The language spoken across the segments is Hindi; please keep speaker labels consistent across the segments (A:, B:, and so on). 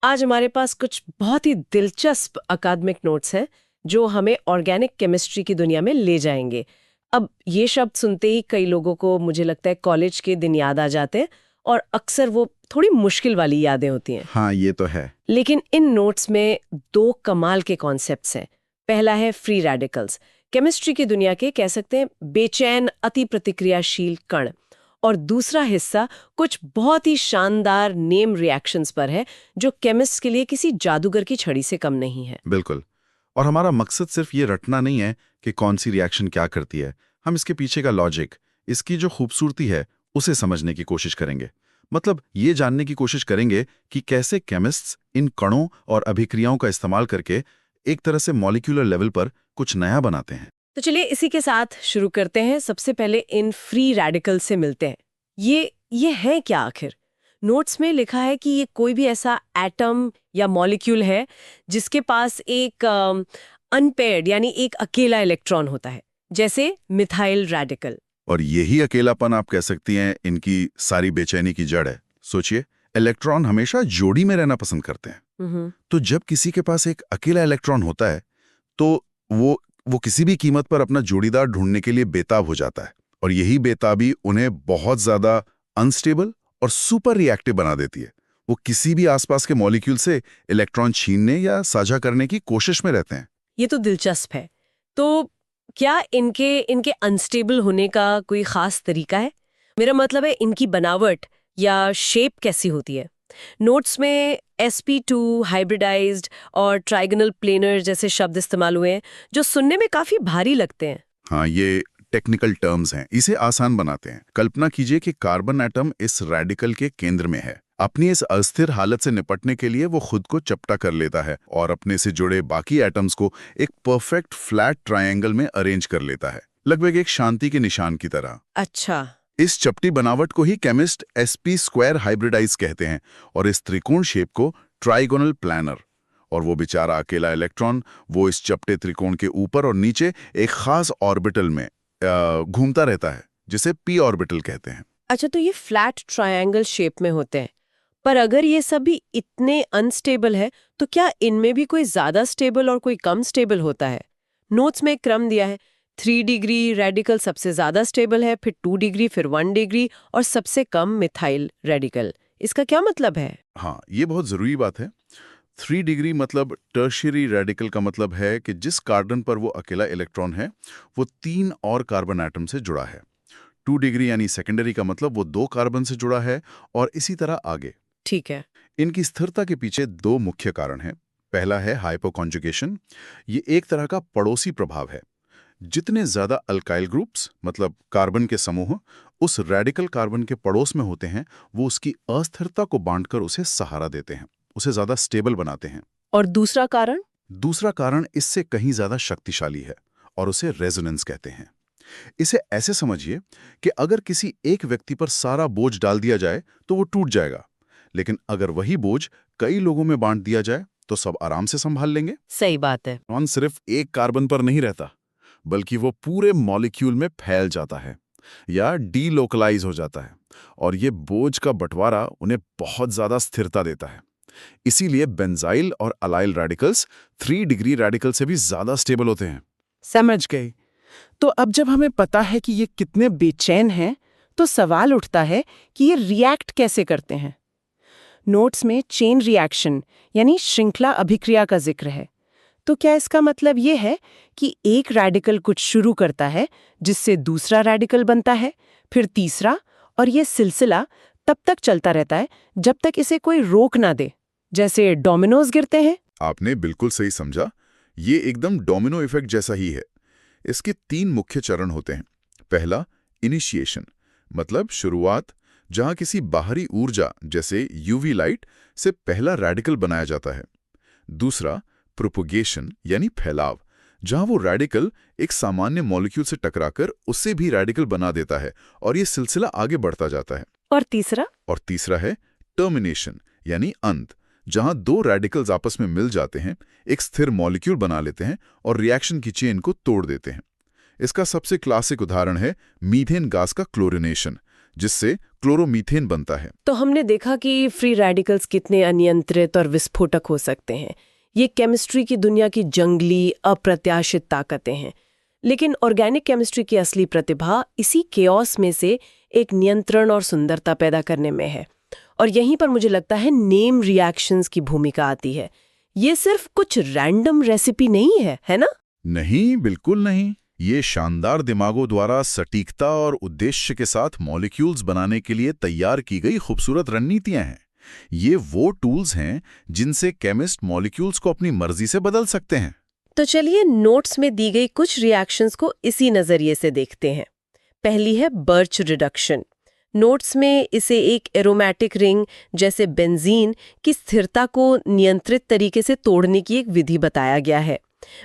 A: आज हमारे पास कुछ बहुत ही दिलचस्प अकादमिक नोट्स हैं जो हमें ऑर्गेनिक केमिस्ट्री की दुनिया में ले जाएंगे। अब ये शब्द सुनते ही कई लोगों को मुझे लगता है कॉलेज के दिन याद आ जाते हैं और अक्सर वो थोड़ी मुश्किल वाली यादें होती हैं।
B: हाँ, ये तो है।
A: लेकिन इन नोट्स में दो कमाल के कॉन्सेप्ट्स हैं। पहला है फ्री रेडिकल्स, केमिस्ट्री की दुनिया के कह सकते हैं बेचैन अति प्रतिक्रियाशील कण। और दूसरा हिस्सा कुछ बहुत ही शानदार नेम रिएक्शंस पर है जो केमिस्ट के लिए किसी जादूगर की छड़ी से कम नहीं है।
B: बिल्कुल। और हमारा मकसद सिर्फ ये रटना नहीं है कि कौन सी रिएक्शन क्या करती है। हम इसके पीछे का लॉजिक, इसकी जो खूबसूरती है, उसे समझने की कोशिश करेंगे। मतलब ये जानने की कोशिश करेंगे कि कैसे केमिस्ट्स इन कणों और अभिक्रियाओं का इस्तेमाल करके एक तरह से मॉलिक्यूलर लेवल पर कुछ नया बनाते हैं।
A: तो चलिए इसी के साथ शुरू करते हैं। सबसे पहले इन फ्री रेडिकल से मिलते हैं। ये है क्या आखिर? नोट्स में लिखा है कि ये कोई भी ऐसा एटम या मॉलिक्यूल है जिसके पास एक अनपेयर्ड यानी एक अकेला इलेक्ट्रॉन होता है, जैसे मिथाइल रेडिकल।
B: और यही अकेलापन आप कह सकती हैं इनकी सारी बेचैनी की जड़ है। सोचिए, इलेक्ट्रॉन हमेशा जोड़ी में रहना पसंद करते हैं। तो जब किसी के पास एक अकेला इलेक्ट्रॉन होता है तो वो किसी भी कीमत पर अपना जोड़ीदार ढूंढने के लिए बेताब हो जाता है। और यही बेताबी उन्हें बहुत ज्यादा अनस्टेबल और सुपर रिएक्टिव बना देती है। वो किसी भी आसपास के मॉलिक्यूल से इलेक्ट्रॉन छीनने या साझा करने की कोशिश में रहते हैं।
A: ये तो दिलचस्प है। तो क्या इनके अनस्टेबल होने का कोई खास तरीका है? मेरा मतलब है इनकी बनावट या शेप कैसी होती है? नोट्स में sp2 हाइब्रिडाइज्ड और ट्राइगोनल प्लेनर जैसे शब्द इस्तेमाल हुए हैं जो सुनने में काफी भारी लगते हैं।
B: हाँ, ये टेक्निकल टर्म्स हैं, इसे आसान बनाते हैं। कल्पना कीजिए कि कार्बन एटम इस रेडिकल के केंद्र में है। अपनी इस अस्थिर हालत से निपटने के लिए वो खुद को चपटा कर लेता है और अपने से जुड़े बाकी एटम्स को एक परफेक्ट फ्लैट ट्रायंगल में अरेंज कर लेता है, लगभग एक शांति के निशान की तरह।
A: अच्छा।
B: इस चपटी बनावट को ही केमिस्ट sp² हाइब्रिडाइज कहते हैं और इस त्रिकोण शेप को ट्राइगोनल प्लानर। और वो बेचारा अकेला इलेक्ट्रॉन वो इस चपटे त्रिकोण के ऊपर और नीचे एक खास ऑर्बिटल में घूमता रहता है, जिसे p ऑर्बिटल कहते हैं।
A: अच्छा, तो ये फ्लैट ट्रायंगल शेप में होते हैं। पर अगर ये सभी इतने अनस्टेबल है तो क्या इनमें भी कोई ज्यादा स्टेबल और कोई कम स्टेबल होता है? नोट्स में एक क्रम दिया है। 3 डिग्री रेडिकल सबसे ज्यादा स्टेबल है, फिर 2 डिग्री, फिर 1 डिग्री और सबसे कम मिथाइल रेडिकल। इसका क्या मतलब है?
B: हाँ, ये बहुत जरूरी बात है। 3 डिग्री मतलब टर्शियरी रेडिकल का मतलब है कि जिस कार्बन पर वो अकेला इलेक्ट्रॉन है वो 3 और कार्बन एटम से जुड़ा है। 2 डिग्री यानी सेकेंडरी का मतलब वो 2 कार्बन से जुड़ा है और इसी तरह आगे।
A: ठीक है।
B: इनकी स्थिरता के पीछे 2 मुख्य कारण हैं। पहला है हाइपोकॉन्जुगेशन। ये एक तरह का पड़ोसी प्रभाव है। जितने ज्यादा अल्काइल ग्रुप्स मतलब कार्बन के समूह उस रेडिकल कार्बन के पड़ोस में होते हैं, वो उसकी अस्थिरता को बांटकर उसे सहारा देते हैं, उसे ज्यादा स्टेबल बनाते हैं।
A: और दूसरा कारण?
B: दूसरा कारण इससे कहीं ज्यादा शक्तिशाली है और उसे रेजोनेंस कहते हैं। इसे ऐसे समझिए कि अगर किसी एक व्यक्ति पर सारा बोझ डाल दिया जाए तो वो टूट जाएगा, लेकिन अगर वही बोझ कई लोगों में बांट दिया जाए तो सब आराम से संभाल लेंगे।
A: सही बात है।
B: इलेक्ट्रॉन सिर्फ एक कार्बन पर नहीं रहता, बल्कि वो पूरे मॉलिक्यूल में फैल जाता है या डीलोकलाइज हो जाता है और ये बोझ का बंटवारा उन्हें बहुत ज्यादा स्थिरता देता है। इसीलिए बेंजाइल और अलाइल रेडिकल्स 3 डिग्री रेडिकल से भी ज्यादा स्टेबल होते हैं।
C: समझ गए। तो अब जब हमें पता है कि ये कितने बेचैन हैं, तो सवाल उठता है कि ये रिएक्ट कैसे करते हैं। नोट्स में चेन रिएक्शन यानी श्रृंखला अभिक्रिया का जिक्र है। तो क्या इसका मतलब ये है कि एक रेडिकल कुछ शुरू करता है जिससे दूसरा रेडिकल बनता है, फिर तीसरा, और ये सिलसिला तब तक चलता रहता है जब तक इसे कोई रोक ना दे, जैसे डोमिनोज गिरते हैं?
B: आपने बिल्कुल सही समझा। ये एकदम डोमिनो इफेक्ट जैसा ही है। इसके 3 मुख्य चरण होते हैं। पहला, इनिशिएशन मतलब शुरुआत, जहां किसी बाहरी ऊर्जा जैसे यूवी लाइट से पहला रेडिकल बनाया जाता है। दूसरा, प्रोपोगेशन यानी फैलाव, जहां वो रेडिकल एक सामान्य मॉलिक्यूल से टकराकर उससे भी रेडिकल बना देता है और ये सिलसिला आगे बढ़ता जाता है।
A: और तीसरा?
B: और तीसरा है टर्मिनेशन यानी अंत, जहां 2 रेडिकल्स आपस में मिल जाते हैं, एक स्थिर मॉलिक्यूल बना लेते हैं और रिएक्शन की चेन को तोड़ देते हैं। इसका सबसे क्लासिक उदाहरण है मीथेन गैस का क्लोरिनेशन, जिससे क्लोरोमीथेन बनता है।
A: तो हमने देखा कि फ्री रेडिकल्स कितने अनियंत्रित और विस्फोटक हो सकते हैं। ये केमिस्ट्री की दुनिया की जंगली अप्रत्याशित ताकतें हैं। लेकिन ऑर्गेनिक केमिस्ट्री की असली प्रतिभा इसी केओस में से एक नियंत्रण और सुंदरता पैदा करने में है। और यहीं पर मुझे लगता है नेम रिएक्शंस की भूमिका आती है। ये सिर्फ कुछ रैंडम रेसिपी नहीं है, है ना?
B: नहीं, बिल्कुल नहीं। ये शानदार दिमागों द्वारा सटीकता और उद्देश्य के साथ मॉलिक्यूल्स बनाने के लिए तैयार की गई खूबसूरत रणनीतियां हैं। ये वो टूल्स हैं जिनसे केमिस्ट मॉलिक्यूल्स को अपनी मर्जी से बदल सकते हैं।
A: तो चलिए नोट्स में दी गई कुछ रिएक्शंस को इसी नजरिए से देखते हैं। पहली है बर्च रिडक्शन। नोट्स में इसे एक एरोमेटिक रिंग जैसे बेंजीन की स्थिरता को नियंत्रित तरीके से तोड़ने की एक विधि बताया गया है।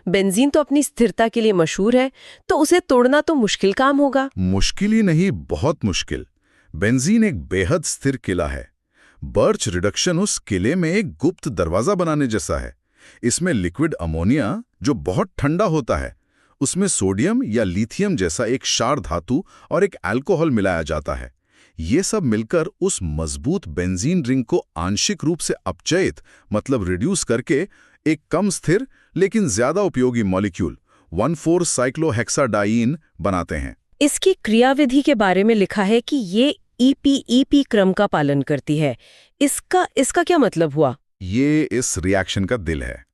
A: बेंजीन तो अपनी स्थिरता के लिए मशहूर है, तो उसे तोड़ना तो मुश्किल काम होगा।
B: मुश्किल ही नहीं, बहुत मुश्किल। बेंजीन एक बेहद स्थिर किला है। बर्च रिडक्शन उस किले में एक गुप्त दरवाजा बनाने जैसा है। इसमें लिक्विड अमोनिया, जो बहुत ठंडा होता है, उसमें सोडियम या लिथियम जैसा एक क्षार धातु और एक अल्कोहल मिलाया जाता है। ये सब मिलकर उस मजबूत बेंजीन रिंग को आंशिक रूप से अपचयित मतलब रिड्यूस करके एक कम स्थिर लेकिन ज्यादा उपयोगी मॉलिक्यूल 1,4-साइक्लोहेक्साडाइन बनाते हैं।
A: इसकी क्रियाविधि के बारे में लिखा है कि ये EPEP क्रम का पालन करती है। इसका क्या मतलब हुआ?
B: ये इस रिएक्शन का दिल है।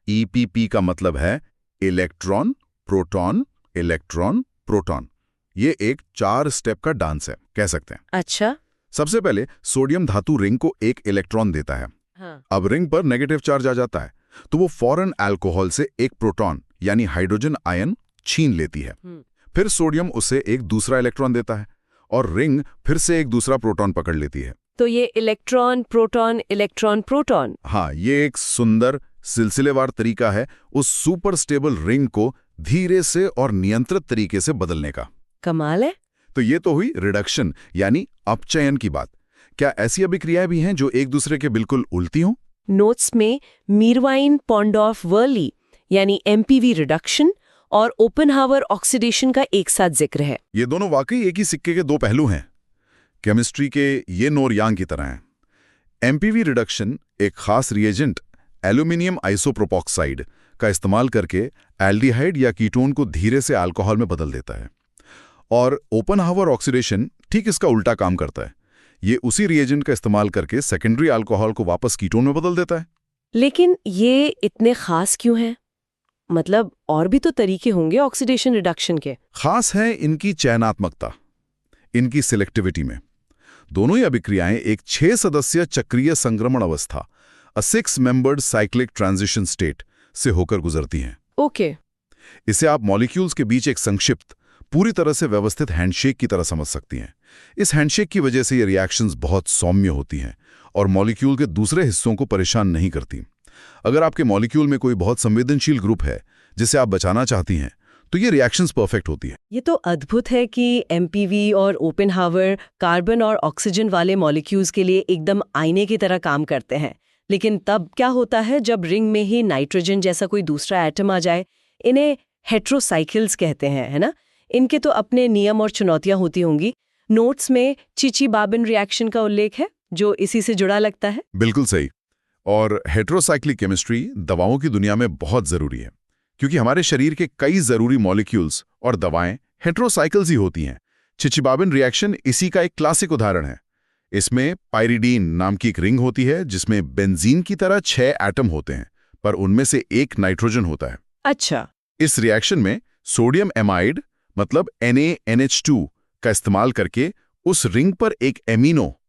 B: EPP का मतलब है इलेक्ट्रॉन प्रोटॉन इलेक्ट्रॉन प्रोटॉन। ये एक 4 स्टेप का डांस है, कह सकते हैं।
A: अच्छा।
B: सबसे पहले सोडियम धातु रिंग को एक इलेक्ट्रॉन देता है।
A: हाँ।
B: अब रिंग पर नेगेटिव चार्ज आ जाता है, तो वो फौरन अल्कोहल से एक प्रोटॉन यानी हाइड्रोजन आयन छीन लेती है। फिर सोडियम उसे एक दूसरा इलेक्ट्रॉन देता है और रिंग फिर से एक दूसरा प्रोटॉन पकड़ लेती है।
A: तो ये इलेक्ट्रॉन प्रोटॉन इलेक्ट्रॉन प्रोटॉन।
B: हाँ, ये एक सुंदर सिलसिलेवार तरीका है उस सुपर स्टेबल रिंग को धीरे से और नियंत्रित तरीके से बदलने का।
A: कमाल है।
B: तो ये तो हुई रिडक्शन यानी अपचयन की बात। क्या ऐसी अभिक्रियाएं भी हैं जो एक दूसरे के बिल्कुल उल्टी हों?
A: नोट्स में मीरवाइन पॉन्डॉर्फ वर्ली यानी MPV रिडक्शन और ओपेनहावर ऑक्सीडेशन का एक साथ जिक्र है।
B: ये दोनों वाकई एक ही सिक्के के दो पहलू हैं। केमिस्ट्री के ये नोर यांग की तरह हैं। MPV रिडक्शन एक खास रिएजेंट एल्यूमिनियम आइसोप्रोपॉक्साइड का इस्तेमाल करके एल्डिहाइड या कीटोन को धीरे से अल्कोहल में बदल देता है। और ओपेनहावर ऑक्सीडेशन ठीक इसका उल्टा काम करता है। ये उसी रिएजेंट का इस्तेमाल करके सेकेंडरी अल्कोहल को वापस कीटोन में बदल देता है।
A: लेकिन ये इतने खास क्यों हैं? मतलब और भी तो तरीके होंगे ऑक्सीडेशन रिडक्शन के।
B: खास है इनकी चयनात्मकता, इनकी सिलेक्टिविटी में। दोनों ही अभिक्रियाएं एक 6 सदस्यीय चक्रीय संक्रमण अवस्था, अ 6-मेंबर्ड साइक्लिक ट्रांजिशन स्टेट से होकर गुजरती हैं।
A: ओके।
B: इसे आप मॉलिक्यूल्स के बीच एक संक्षिप्त, पूरी तरह से व्यवस्थित हैंडशेक की तरह समझ सकती हैं। इस हैंडशेक की वजह से ये रिएक्शंस बहुत सौम्य होती हैं और मॉलिक्यूल के दूसरे हिस्सों को परेशान नहीं करती। अगर आपके मॉलिक्यूल में कोई बहुत संवेदनशील ग्रुप है जिसे आप बचाना चाहती हैं, तो ये रिएक्शंस परफेक्ट होती है।
A: ये तो अद्भुत है कि MPV और ओपेनहावर कार्बन और ऑक्सीजन वाले मॉलिक्यूल्स के लिए एकदम आईने की तरह काम करते हैं। लेकिन तब क्या होता है जब रिंग में ही नाइट्रोजन जैसा कोई दूसरा एटम आ जाए? इन्हें हेट्रोसाइकिल्स कहते हैं, है ना? इनके तो अपने नियम और चुनौतियां होती होंगी। नोट्स में चिची-बाबिन रिएक्शन का उल्लेख है जो इसी से जुड़ा लगता है।
B: बिल्कुल सही। और हेट्रोसाइक्लिक केमिस्ट्री दवाओं की दुनिया में बहुत जरूरी है, क्योंकि हमारे शरीर के कई जरूरी मॉलिक्यूल्स और दवाएं हेट्रोसाइकिल्स ही होती हैं। चिची-बाबिन रिएक्शन इसी का एक क्लासिक उदाहरण है। इसमें पाइरिडीन नाम की एक रिंग होती है जिसमें बेंजीन की तरह 6 एटम होते हैं, पर उनमें से एक नाइट्रोजन होता है।
A: अच्छा।
B: इस रिएक्शन में सोडियम एमाइड मतलब NaNH2 का इस्तेमाल करके उस रिंग पर एक एमिनो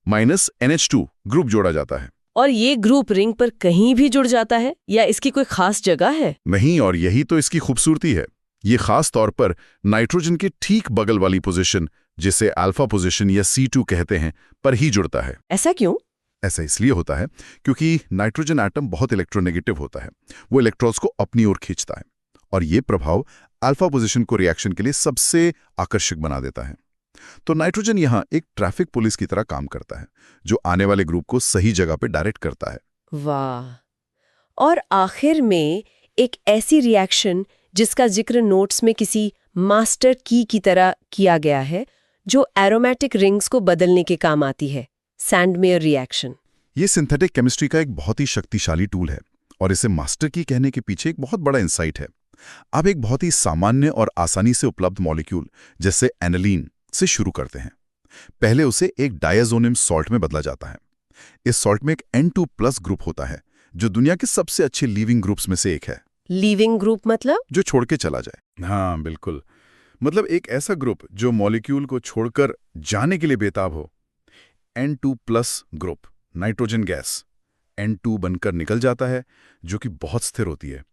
B: -NH2 ग्रुप जोड़ा जाता है।
A: और ये ग्रुप रिंग पर कहीं भी जुड़ जाता है या इसकी कोई खास जगह है?
B: नहीं, और यही तो इसकी खूबसूरती है। ये खास तौर पर नाइट्रोजन के ठीक बगल वाली पोजीशन, जिसे अल्फा पोजीशन या C2 कहते हैं, पर ही जुड़ता है।
A: ऐसा क्यों?
B: ऐसा इसलिए होता है क्योंकि नाइट्रोजन एटम बहुत इलेक्ट्रोनेगेटिव होता है। वो इलेक्ट्रॉन्स को अपनी ओर खींचता है और ये प्रभाव अल्फा पोजीशन को रिएक्शन के लिए सबसे आकर्षक बना देता है। तो नाइट्रोजन यहाँ एक ट्रैफिक पुलिस की तरह काम करता है, जो आने वाले ग्रुप को सही जगह पे डायरेक्ट करता है।
A: वाह। और आखिर में एक ऐसी रिएक्शन जिसका जिक्र नोट्स में किसी मास्टर की तरह किया गया है, जो एरोमेटिक रिंग्स को बदलने के काम आती है, सैंडमेयर रिएक्शन।
B: ये सिंथेटिक केमिस्ट्री का एक बहुत ही शक्तिशाली टूल है और इसे मास्टर की कहने के पीछे एक बहुत बड़ा इंसाइट है। आप एक बहुत ही सामान्य और आसानी से उपलब्ध मॉलिक्यूल जैसे एनालीन से शुरू करते हैं। पहले उसे एक डायज़ोनियम सॉल्ट में बदला जाता है। इस सॉल्ट में एक N2+ ग्रुप होता है जो दुनिया के सबसे अच्छे लीविंग ग्रुप्स में से एक है।
A: लीविंग ग्रुप मतलब?
B: जो छोड़ के चला जाए। हाँ बिल्कुल, मतलब एक ऐसा ग्रुप जो मॉलिक्यूल को छोड़कर जाने के लिए बेताब हो। N2+ group nitrogen gas N2 बनकर निकल जाता है जो कि बहुत स्थिर होती है,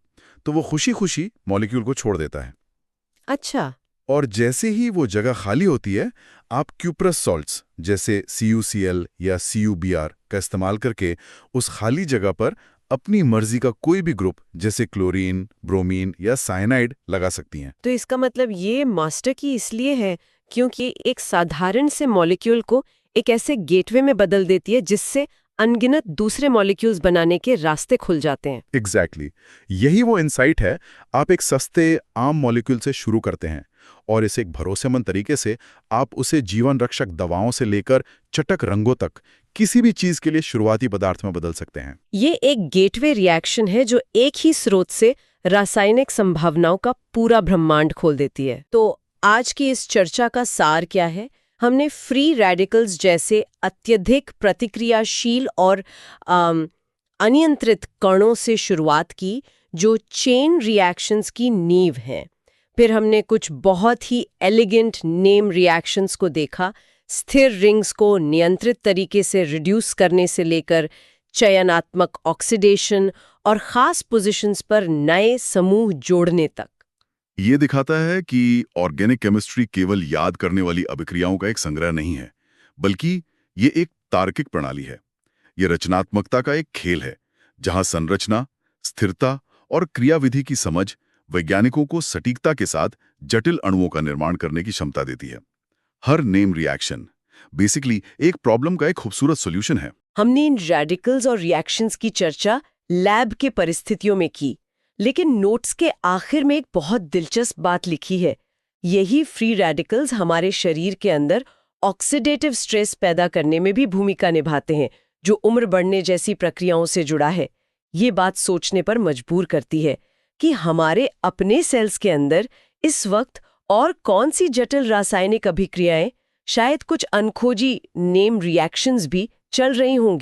B: तो वो खुशी खुशी मॉलिक्यूल को छोड़ देता है।
A: अच्छा।
B: और जैसे ही वो जगह खाली होती है, आप क्यूप्रस सॉल्ट्स जैसे CuCl या CuBr का इस्तेमाल करके उस खाली जगह पर अपनी मर्जी का कोई भी ग्रुप जैसे क्लोरीन, ब्रोमीन या साइनाइड लगा सकती हैं।
A: तो इसका मतलब ये मास्टर की इसलिए है क्योंकि एक साधारण से मॉलिक्यूल को एक ऐसे गेटवे में बदल देती है जिससे अनगिनत दूसरे मॉलिक्यूल्स बनाने के रास्ते खुल जाते हैं।
B: एग्जैक्टली यही वो इंसाइट है। आप एक सस्ते आम मॉलिक्यूल से शुरू करते हैं और इसे एक भरोसेमंद तरीके से आप उसे जीवन रक्षक दवाओं से लेकर चटक रंगों तक किसी भी चीज के लिए शुरुआती पदार्थ में बदल सकते हैं।
A: ये एक गेटवे रिएक्शन है जो एक ही स्रोत से रासायनिक संभावनाओं का पूरा ब्रह्मांड खोल देती है। तो आज की इस चर्चा का सार क्या है? हमने फ्री रेडिकल्स जैसे अत्यधिक प्रतिक्रियाशील और अनियंत्रित कणों से शुरुआत की जो चेन रिएक्शंस की नींव हैं। फिर हमने कुछ बहुत ही एलिगेंट नेम रिएक्शंस को देखा, स्थिर रिंग्स को नियंत्रित तरीके से रिड्यूस करने से लेकर चयनात्मक ऑक्सीडेशन और खास पोजीशंस पर नए समूह जोड़ने तक।
B: ये दिखाता है कि ऑर्गेनिक केमिस्ट्री केवल याद करने वाली अभिक्रियाओं का एक संग्रह नहीं है, बल्कि ये एक तार्किक प्रणाली है। ये रचनात्मकता का एक खेल है, जहां संरचना, स्थिरता और क्रियाविधि की समझ वैज्ञानिकों को सटीकता के साथ जटिल अणुओं का निर्माण करने की क्षमता देती है। हर नेम रिएक्शन बेसिकली एक प्रॉब्लम का एक खूबसूरत सॉल्यूशन है।
A: हमने इन रेडिकल्स और रिएक्शंस की चर्चा लैब के परिस्थितियों में की, लेकिन नोट्स के आखिर में एक बहुत दिलचस्प बात लिखी है। यही फ्री रेडिकल्स हमारे शरीर के अंदर ऑक्सीडेटिव स्ट्रेस पैदा करने में भी भूमिका निभाते हैं, जो उम्र बढ़ने जैसी प्रक्रियाओं से जुड़ा है। ये बात सोचने पर मजबूर करती है कि हमारे अपने सेल्स के अंदर इस वक्त और कौन सी जटिल रासायनिक अभिक्रियाएं, शायद कुछ अनखोजी नेम रिएक्शंस भी चल रही होंगी।